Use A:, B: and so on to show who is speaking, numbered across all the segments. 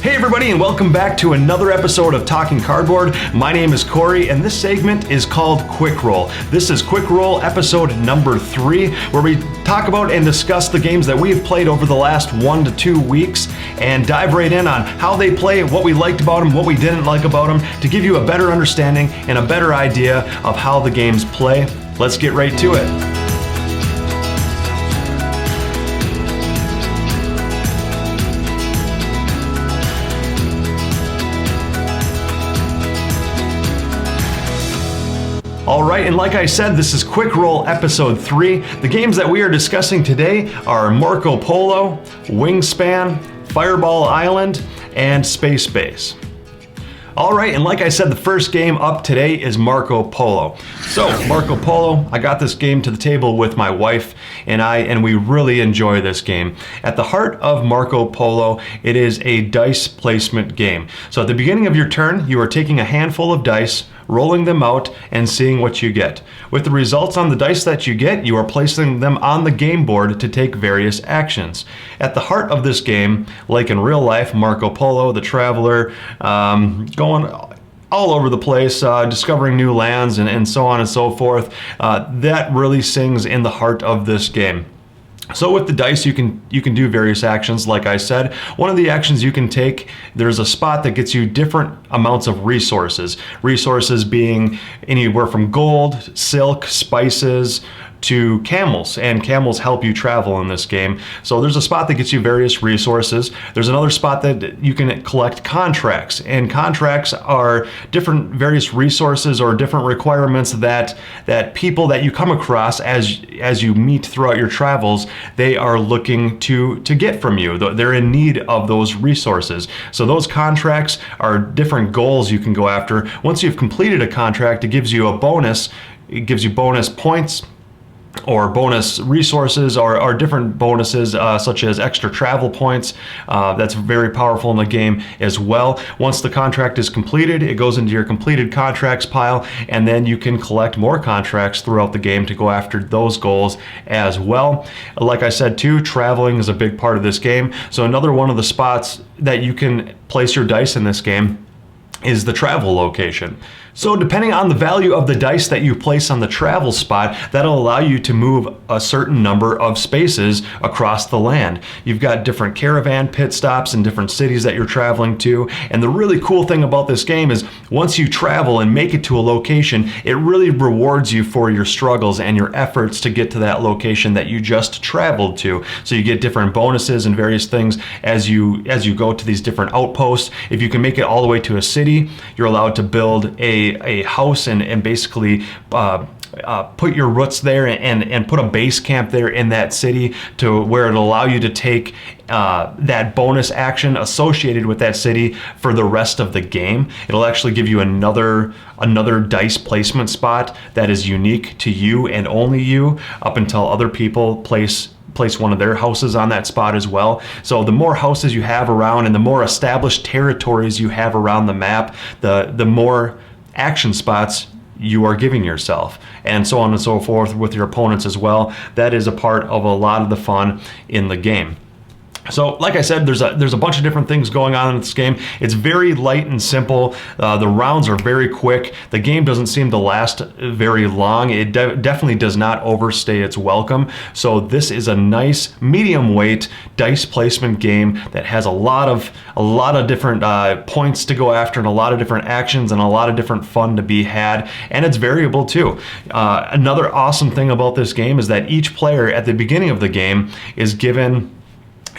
A: Hey everybody, and welcome back to another episode of Talking Cardboard. My name is Cory, and this segment is called Quick Roll. This is Quick Roll episode number 3, where we talk about and discuss the games that we have played over the last 1 to 2 weeks and dive right in on how they play, what we liked about them, what we didn't like about them, to give you a better understanding and a better idea of how the games play. Let's get right to it. All right, and like I said, this is Quick Roll episode 3. The games that we are discussing today are Marco Polo, Wingspan, Fireball Island, and Space Base. All right, and like I said, the first game up today is Marco Polo. So, Marco Polo, I got this game to the table with my wife and we really enjoy this game. At the heart of Marco Polo, it is a dice placement game. So at the beginning of your turn, you are taking a handful of dice, rolling them out, and seeing what you get. With the results on the dice that you get, you are placing them on the game board to take various actions. At the heart of this game, like in real life, Marco Polo, the traveler, going all over the place, discovering new lands and so on and so forth, that really sings in the heart of this game. So with the dice, you can do various actions. Like I said, one of the actions you can take, there's a spot that gets you different amounts of resources. Resources being anywhere from gold, silk, spices, to camels, and camels help you travel in this game. So there's a spot that gets you various resources. There's another spot that you can collect contracts, and contracts are different various resources or different requirements that people that you come across as you meet throughout your travels, they are looking to get from you. They're in need of those resources. So those contracts are different goals you can go after. Once you've completed a contract, it gives you a bonus. It gives you bonus points or bonus resources or different bonuses such as extra travel points. That's very powerful in the game as well. Once the contract is completed, it goes into your completed contracts pile, and then you can collect more contracts throughout the game to go after those goals as well. Like I said too, traveling is a big part of this game. So another one of the spots that you can place your dice in this game is the travel location. So depending on the value of the dice that you place on the travel spot, that'll allow you to move a certain number of spaces across the land. You've got different caravan pit stops in different cities that you're traveling to. And the really cool thing about this game is once you travel and make it to a location, it really rewards you for your struggles and your efforts to get to that location that you just traveled to. So you get different bonuses and various things as you go to these different outposts. If you can make it all the way to a city, you're allowed to build a house and basically put your roots there and put a base camp there in that city to where it'll allow you to take that bonus action associated with that city for the rest of the game. It'll actually give you another dice placement spot that is unique to you and only you up until other people place one of their houses on that spot as well. So the more houses you have around and the more established territories you have around the map, the more action spots you are giving yourself, and so on and so forth with your opponents as well. That is a part of a lot of the fun in the game. So like I said, there's a bunch of different things going on in this game. It's very light and simple. The rounds are very quick. The game doesn't seem to last very long. It definitely does not overstay its welcome. So this is a nice medium weight dice placement game that has a lot of different points to go after and a lot of different actions and a lot of different fun to be had. And it's variable too. Another awesome thing about this game is that each player at the beginning of the game is given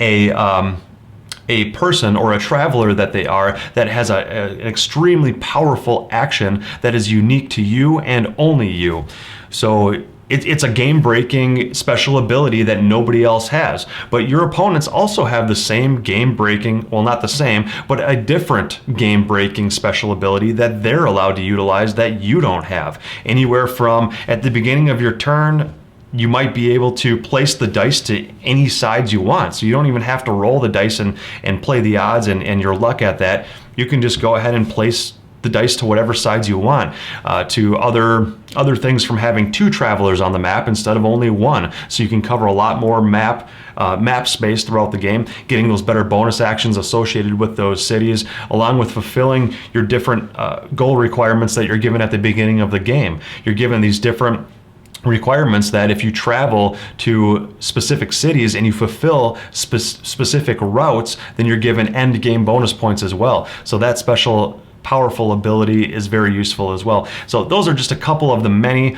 A: a person or a traveler that they are that has an extremely powerful action that is unique to you and only you. So it's a game-breaking special ability that nobody else has. But your opponents also have the same game-breaking, well, not the same, but a different game-breaking special ability that they're allowed to utilize that you don't have. Anywhere from at the beginning of your turn, you might be able to place the dice to any sides you want. So you don't even have to roll the dice and play the odds and your luck at that. You can just go ahead and place the dice to whatever sides you want, to other things, from having 2 travelers on the map instead of only 1, so you can cover a lot more map space throughout the game, getting those better bonus actions associated with those cities, along with fulfilling your different goal requirements that you're given at the beginning of the game. You're given these different requirements that if you travel to specific cities and you fulfill specific routes, then you're given end game bonus points as well. So that special powerful ability is very useful as well. So those are just a couple of the many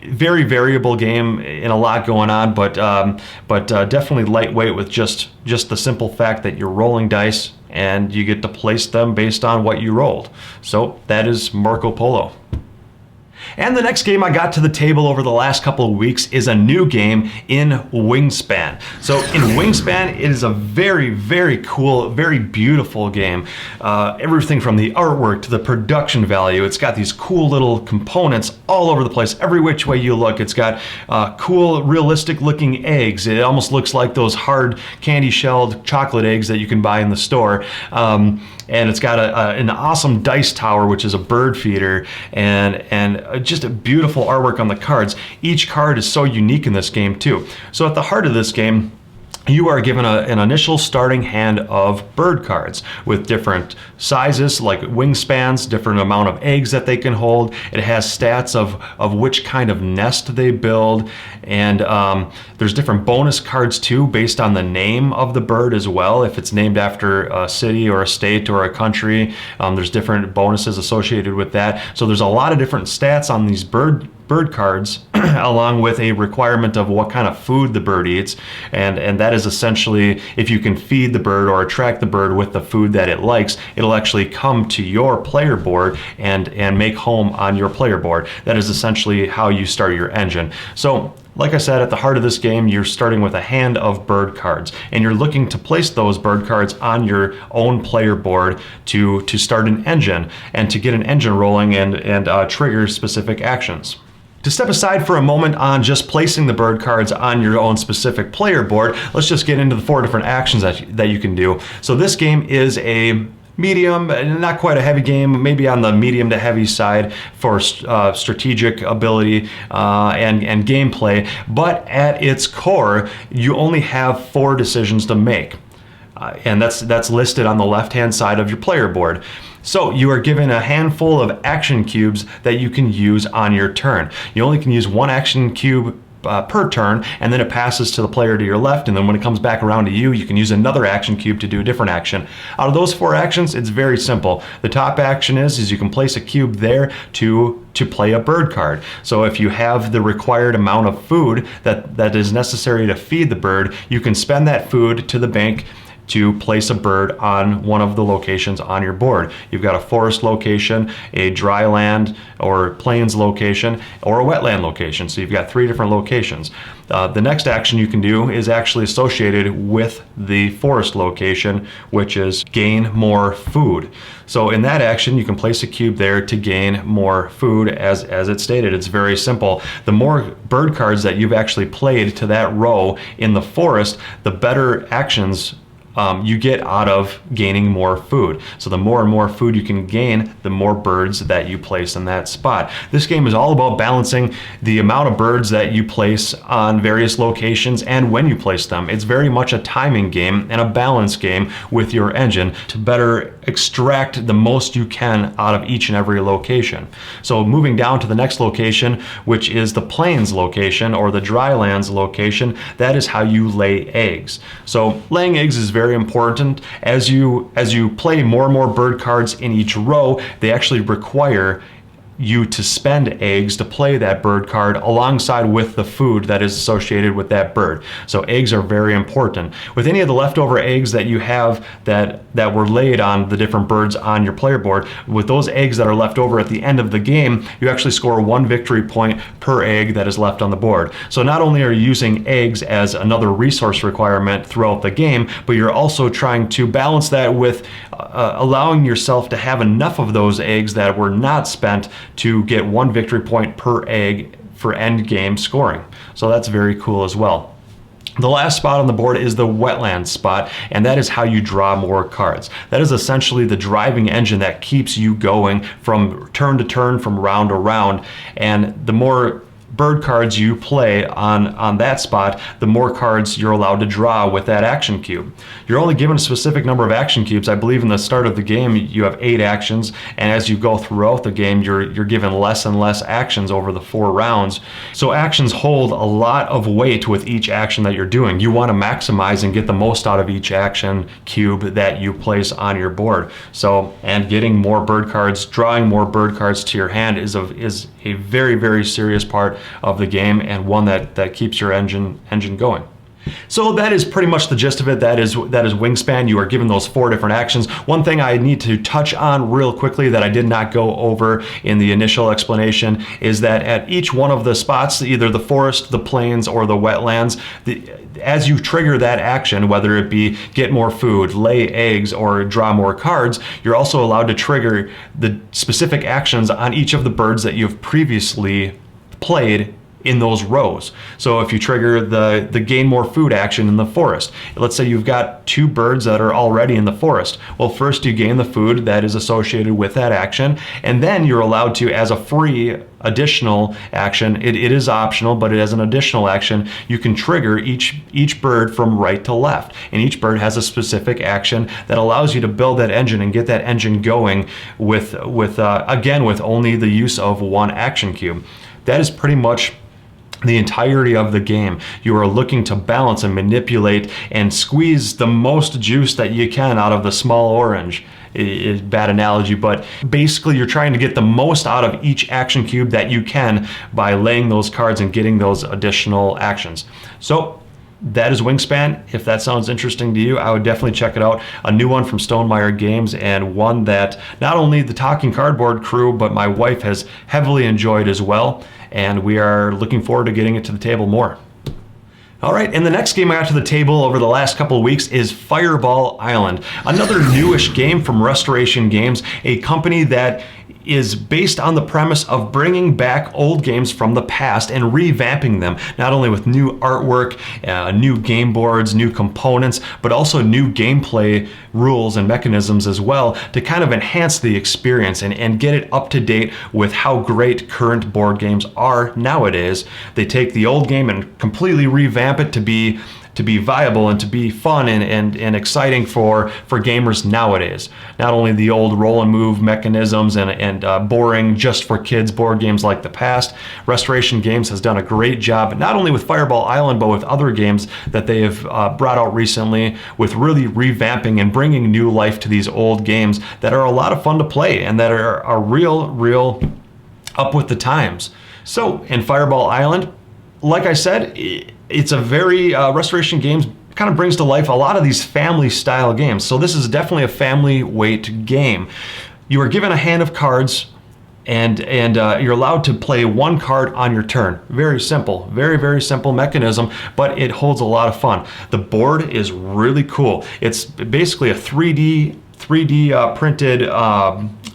A: very variable game and a lot going on, but definitely lightweight with just the simple fact that you're rolling dice and you get to place them based on what you rolled. So that is Marco Polo. And the next game I got to the table over the last couple of weeks is a new game in Wingspan. So in Wingspan, it is a very, very cool, very beautiful game. Everything from the artwork to the production value. It's got these cool little components all over the place, every which way you look. It's got cool, realistic looking eggs. It almost looks like those hard candy shelled chocolate eggs that you can buy in the store. And it's got an awesome dice tower, which is a bird feeder, and just a beautiful artwork on the cards. Each card is so unique in this game too. So at the heart of this game, you are given an initial starting hand of bird cards with different sizes, like wingspans, different amount of eggs that they can hold. It has stats of which kind of nest they build, and there's different bonus cards too based on the name of the bird as well. If it's named after a city or a state or a country, there's different bonuses associated with that. So there's a lot of different stats on these bird cards, along with a requirement of what kind of food the bird eats, and that is essentially, if you can feed the bird or attract the bird with the food that it likes, it'll actually come to your player board and make home on your player board. That is essentially how you start your engine. So like I said, at the heart of this game, you're starting with a hand of bird cards, and you're looking to place those bird cards on your own player board to start an engine and to get an engine rolling and trigger specific actions. To step aside for a moment on just placing the bird cards on your own specific player board, let's just get into the 4 different actions that you can do. So this game is a medium, not quite a heavy game, maybe on the medium to heavy side for strategic ability and gameplay, but at its core, you only have 4 decisions to make. And that's listed on the left-hand side of your player board. So you are given a handful of action cubes that you can use on your turn. You only can use 1 action cube per turn, and then it passes to the player to your left, and then when it comes back around to you, you can use another action cube to do a different action. Out of those 4 actions, it's very simple. The top action is you can place a cube there to play a bird card. So if you have the required amount of food that is necessary to feed the bird, you can spend that food to the bank to place a bird on one of the locations on your board. You've got a forest location, a dry land or plains location, or a wetland location. So you've got 3 different locations. The next action you can do is actually associated with the forest location, which is gain more food. So in that action, you can place a cube there to gain more food, as it stated. It's very simple. The more bird cards that you've actually played to that row in the forest, the better actions you get out of gaining more food. So the more and more food you can gain, the more birds that you place in that spot. This game is all about balancing the amount of birds that you place on various locations and when you place them. It's very much a timing game and a balance game with your engine to better extract the most you can out of each and every location. So moving down to the next location, which is the plains location or the drylands location, that is how you lay eggs. So laying eggs is very important. As you play more and more bird cards in each row, they actually require you to spend eggs to play that bird card alongside with the food that is associated with that bird. So eggs are very important. With any of the leftover eggs that you have that were laid on the different birds on your player board, with those eggs that are left over at the end of the game, you actually score 1 victory point per egg that is left on the board. So not only are you using eggs as another resource requirement throughout the game, but you're also trying to balance that with allowing yourself to have enough of those eggs that were not spent to get 1 victory point per egg for end game scoring. So that's very cool as well. The last spot on the board is the wetland spot, and that is how you draw more cards. That is essentially the driving engine that keeps you going from turn to turn, from round to round. And the more bird cards you play on that spot, the more cards you're allowed to draw with that action cube. You're only given a specific number of action cubes. I believe in the start of the game you have 8 actions, and as you go throughout the game you're given less and less actions over the 4 rounds. So actions hold a lot of weight with each action that you're doing. You want to maximize and get the most out of each action cube that you place on your board. So, and getting more bird cards, drawing more bird cards to your hand is a very, very serious part of the game, and one that keeps your engine going. So that is pretty much the gist of it. That is Wingspan. You are given those 4 different actions. One thing I need to touch on real quickly that I did not go over in the initial explanation is that at each one of the spots, either the forest, the plains, or the wetlands, as you trigger that action, whether it be get more food, lay eggs, or draw more cards, you're also allowed to trigger the specific actions on each of the birds that you've previously played in those rows. So if you trigger the gain more food action in the forest, let's say you've got 2 birds that are already in the forest. Well, first you gain the food that is associated with that action, and then you're allowed to, as a free additional action, it is optional, but as an additional action, you can trigger each bird from right to left. And each bird has a specific action that allows you to build that engine and get that engine going with only the use of 1 action cube. That is pretty much the entirety of the game. You are looking to balance and manipulate and squeeze the most juice that you can out of the small orange. Is bad analogy, but basically you're trying to get the most out of each action cube that you can by laying those cards and getting those additional actions. So that is Wingspan. If that sounds interesting to you, I would definitely check it out. A new one from Stonemaier Games, and one that not only the Talking Cardboard crew, but my wife has heavily enjoyed as well, and we are looking forward to getting it to the table more. All right, and the next game I got to the table over the last couple of weeks is Fireball Island, another newish game from Restoration Games, a company that is based on the premise of bringing back old games from the past and revamping them, not only with new artwork, new game boards, new components, but also new gameplay rules and mechanisms as well, to kind of enhance the experience and get it up to date with how great current board games are nowadays. They take the old game and completely revamp it to be viable and to be fun and exciting for gamers nowadays. Not only the old roll and move mechanisms and boring just for kids board games like the past. Restoration Games has done a great job, not only with Fireball Island, but with other games that they have brought out recently, with really revamping and bringing new life to these old games that are a lot of fun to play and that are real up with the times. So in Fireball Island, like I said, it's a very Restoration Games kind of brings to life a lot of these family style games. So this is definitely a family weight game. You are given a hand of cards, and you're allowed to play 1 card on your turn. Very simple, very simple mechanism, but it holds a lot of fun. The board is really cool. It's basically a 3D printed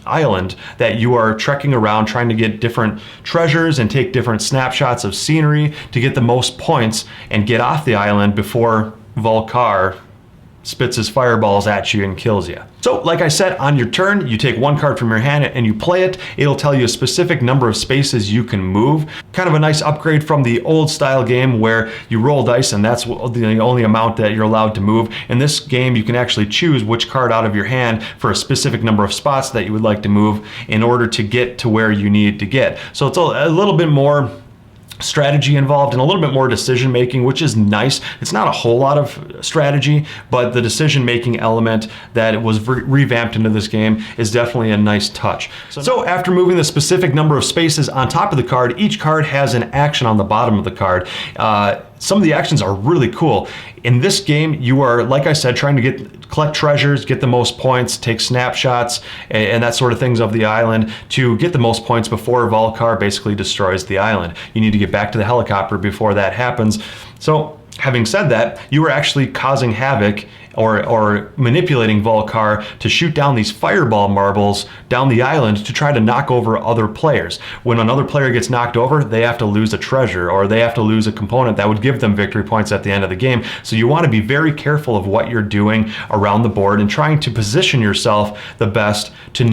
A: island that you are trekking around trying to get different treasures and take different snapshots of scenery to get the most points and get off the island before Volcar spits his fireballs at you and kills you. So like I said, on your turn, you take 1 card from your hand and you play it. It'll tell you a specific number of spaces you can move. Kind of a nice upgrade from the old style game where you roll dice and that's the only amount that you're allowed to move. In this game, you can actually choose which card out of your hand for a specific number of spots that you would like to move in order to get to where you need to get. So it's a little bit more strategy involved and a little bit more decision making, which is nice. It's not a whole lot of strategy, but the decision making element that was revamped into this game is definitely a nice touch. So after moving the specific number of spaces on top of the card, each card has an action on the bottom of the card. Some of the actions are really cool. In this game, you are, like I said, trying to collect treasures, get the most points, take snapshots, and that sort of things of the island to get the most points before Volcar basically destroys the island. You need to get back to the helicopter before that happens. So having said that, you are actually causing havoc or manipulating Volcar to shoot down these fireball marbles down the island to try to knock over other players. When another player gets knocked over, they have to lose a treasure, or they have to lose a component that would give them victory points at the end of the game. So you want to be very careful of what you're doing around the board and trying to position yourself the best to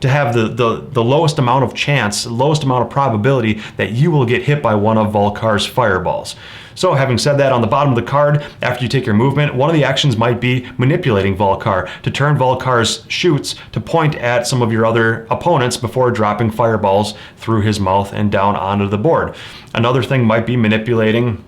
A: have the lowest amount of chance, lowest amount of probability that you will get hit by one of Volcar's fireballs. So having said that, on the bottom of the card, after you take your movement, one of the actions might be manipulating Volcar to turn Volcar's shoots to point at some of your other opponents before dropping fireballs through his mouth and down onto the board. Another thing might be manipulating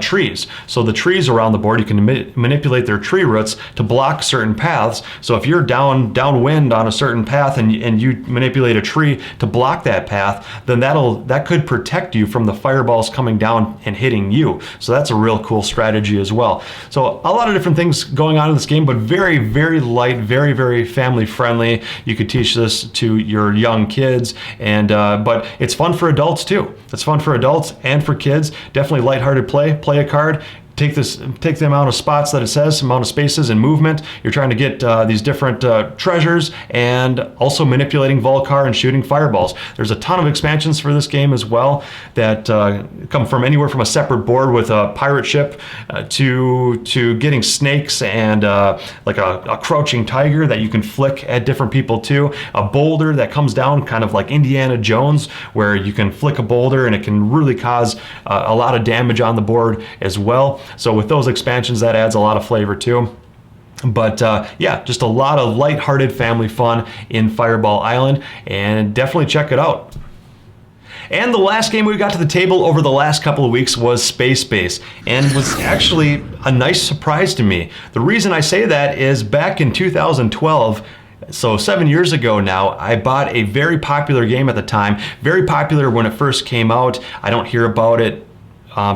A: trees. So the trees around the board, you can manipulate their tree roots to block certain paths. So if you're downwind on a certain path and you manipulate a tree to block that path, then that could protect you from the fireballs coming down and hitting you. So that's a real cool strategy as well. So a lot of different things going on in this game, but very, very light, very, very family friendly. You could teach this to your young kids, and but it's fun for adults too. It's fun for adults and for kids. Definitely lighthearted play. Play a card. Take the amount of spots that it says, amount of spaces and movement. You're trying to get these different treasures, and also manipulating Volcar and shooting fireballs. There's a ton of expansions for this game as well that come from anywhere from a separate board with a pirate ship to getting snakes and like a crouching tiger that you can flick at different people too. A boulder that comes down kind of like Indiana Jones, where you can flick a boulder and it can really cause a lot of damage on the board as well. So with those expansions, that adds a lot of flavor too. But yeah, just a lot of lighthearted family fun in Fireball Island, and definitely check it out. And the last game we got to the table over the last couple of weeks was Space Base, and was actually a nice surprise to me. The reason I say that is back in 2012, so 7 years ago now, I bought a very popular game at the time, very popular when it first came out. I don't hear about it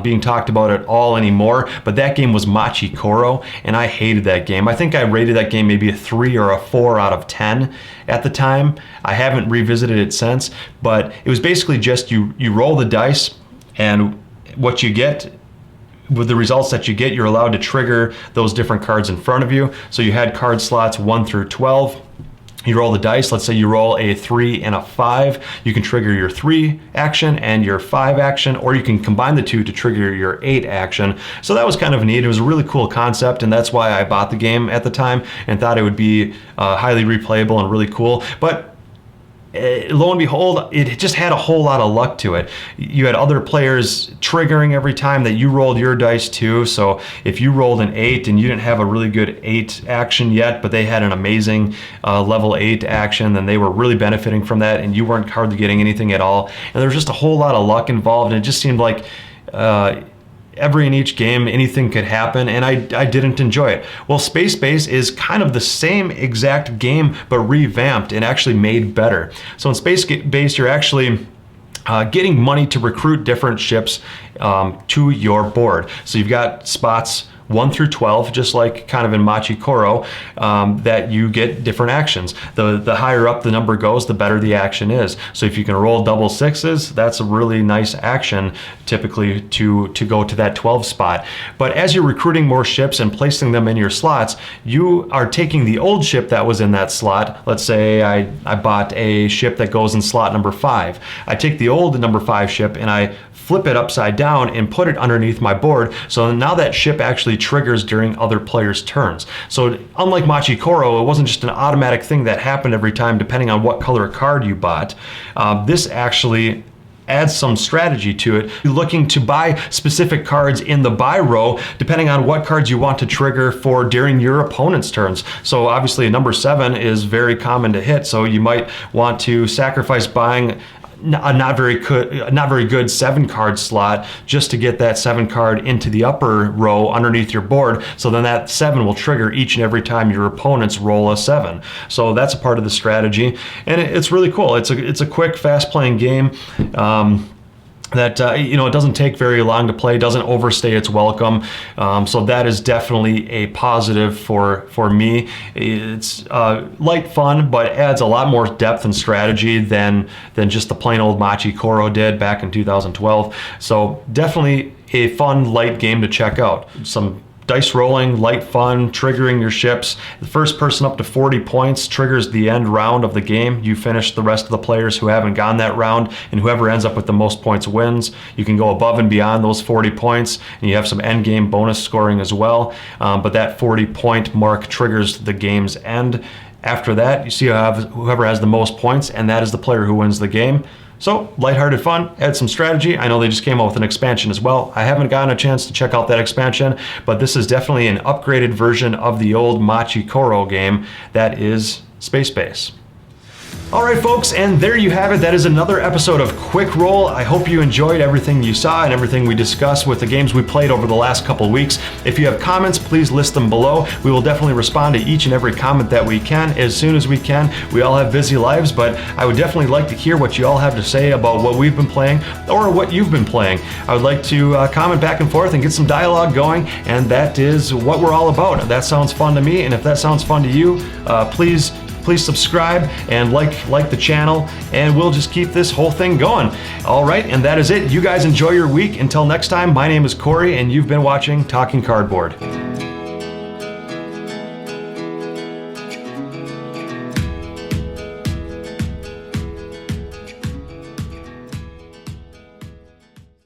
A: being talked about at all anymore, but that game was Machi Koro, and I hated that game. I think I rated that game maybe a 3 or a 4 out of 10 at the time. I haven't revisited it since, but it was basically just you roll the dice, and what you get, with the results that you get, you're allowed to trigger those different cards in front of you. So you had card slots 1 through 12. You roll the dice. Let's say you roll a 3 and a 5. You can trigger your 3 action and your 5 action, or you can combine the two to trigger your 8 action. So that was kind of neat. It was a really cool concept, and that's why I bought the game at the time and thought it would be highly replayable and really cool. But lo and behold, it just had a whole lot of luck to it. You had other players triggering every time that you rolled your dice too. So if you rolled an 8 and you didn't have a really good 8 action yet, but they had an amazing level 8 action, then they were really benefiting from that, and you weren't hardly getting anything at all. And there was just a whole lot of luck involved, and it just seemed like every in each game anything could happen, and I didn't enjoy it. Well, Space Base is kind of the same exact game, but revamped and actually made better. So in Space Base, you're actually getting money to recruit different ships to your board. So you've got spots 1 through 12, just like kind of in Machi Koro, that you get different actions. The higher up the number goes, the better the action is. So if you can roll double 6s, that's a really nice action typically to go to that 12 spot. But as you're recruiting more ships and placing them in your slots, you are taking the old ship that was in that slot. Let's say I bought a ship that goes in slot number 5. I take the old number 5 ship and I flip it upside down and put it underneath my board. So now that ship actually triggers during other players' turns. So unlike Machi Koro, it wasn't just an automatic thing that happened every time depending on what color card you bought. This actually adds some strategy to it. You're looking to buy specific cards in the buy row depending on what cards you want to trigger for during your opponent's turns. So obviously a number 7 is very common to hit, so you might want to sacrifice buying a not very good 7 card slot just to get that 7 card into the upper row underneath your board, so then that 7 will trigger each and every time your opponents roll a 7. So that's a part of the strategy, and it's really cool. It's a quick, fast playing game that it doesn't take very long to play, doesn't overstay its welcome. So that is definitely a positive for me. It's light fun, but adds a lot more depth and strategy than just the plain old Machi Koro did back in 2012. So definitely a fun, light game to check out. Some dice rolling, light fun, triggering your ships. The first person up to 40 points triggers the end round of the game. You finish the rest of the players who haven't gone that round, and whoever ends up with the most points wins. You can go above and beyond those 40 points, and you have some end game bonus scoring as well. But that 40-point mark triggers the game's end. After that, you see whoever has the most points, and that is the player who wins the game. So, lighthearted fun, add some strategy. I know they just came out with an expansion as well. I haven't gotten a chance to check out that expansion, but this is definitely an upgraded version of the old Machi Koro game that is Space Base. All right, folks, and there you have it. That is another episode of Quick Roll. I hope you enjoyed everything you saw and everything we discussed with the games we played over the last couple weeks. If you have comments, please list them below. We will definitely respond to each and every comment that we can as soon as we can. We all have busy lives, but I would definitely like to hear what you all have to say about what we've been playing or what you've been playing. I would like to comment back and forth and get some dialogue going, and that is what we're all about. That sounds fun to me, and if that sounds fun to you, please subscribe and like the channel, and we'll just keep this whole thing going. All right, and that is it. You guys enjoy your week. Until next time, my name is Cory, and you've been watching Talking Cardboard.